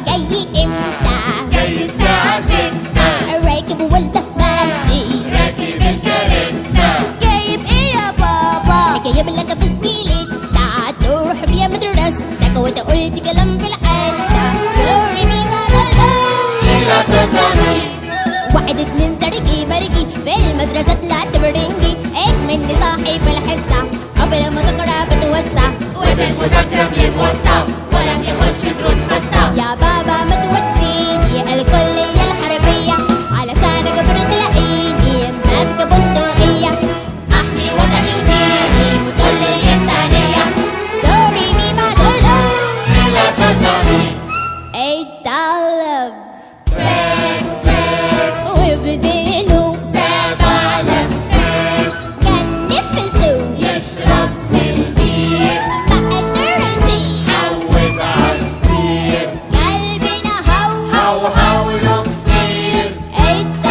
جاي امتى؟ جاي الساعة 6. راكب ولا ماشي؟ راكب الكاريتا. جايب ايه يا بابا؟ جايب لك بسكيليتة تروح بيها مدرستك وتقول كلام بالعادة. دوري مي بابا سيلا سلطاني. 1 2 زرقي مرقي في المدرسة طلعت برنجي. مني صاحب الحصة أو في المذاكرة بتوسع وفي المذاكرة بيتوسع ولا بياخدش دروس خاصة. يا بابا ما توديني الكلية الحربية علشان أجبر تلاقيني ماسكة بندقية أحمي وطني وديني وكل الإنسانية. دوري مي ما دولو سيلا سلطاني. $8 فات فات وبدينه 7 لفات. كان نفسه يشرب من البير ما قدرش حود عالسير. قلبنا هو هوله كتير $8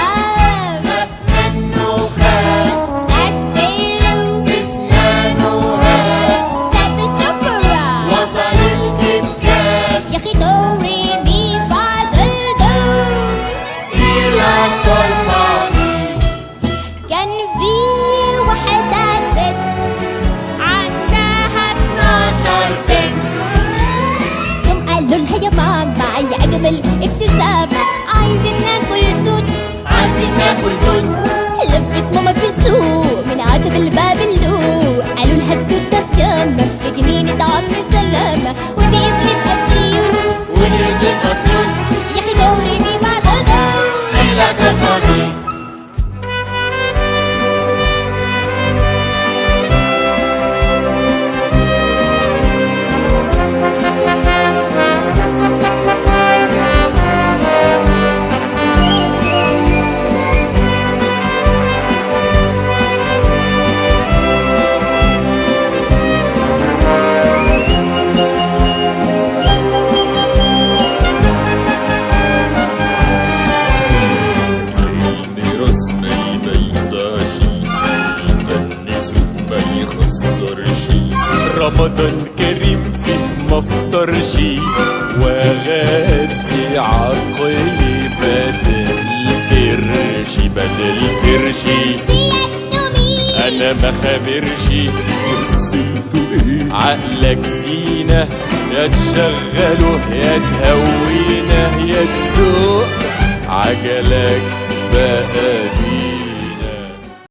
خاف منه خاف أديله في سنانه هاف. طب شكرا وصل الكتكات يا أخي دوري مي فا صل دو. سيلا سلطاني. كان في واحدة ست عندها 12 بنت. يوم قالوا لها يا ماما يا أجمل ابتسامة عايزين ناكل توت. عايزين ناكل توت. لفت ماما بالسوق من عتب الباب اللوق قالوا لها التوت ده بكام؟ بجنينة عم سلامة ودي ابني بأسيوط. ونجيب الأسيوط. يا أخي دوري مي فا صل دو. سيلا سلطاني. الرسم ما يضيعش، الفن سوق ما يخسرش، رمضان كريم فيه مفطرش، واغسي عقلي بدل كرشي سيادته مين؟ انا ما خابرش. قصته ايه؟ عقلك زينة يا تشغله يا تهوينه يا تسوق عجلك بقى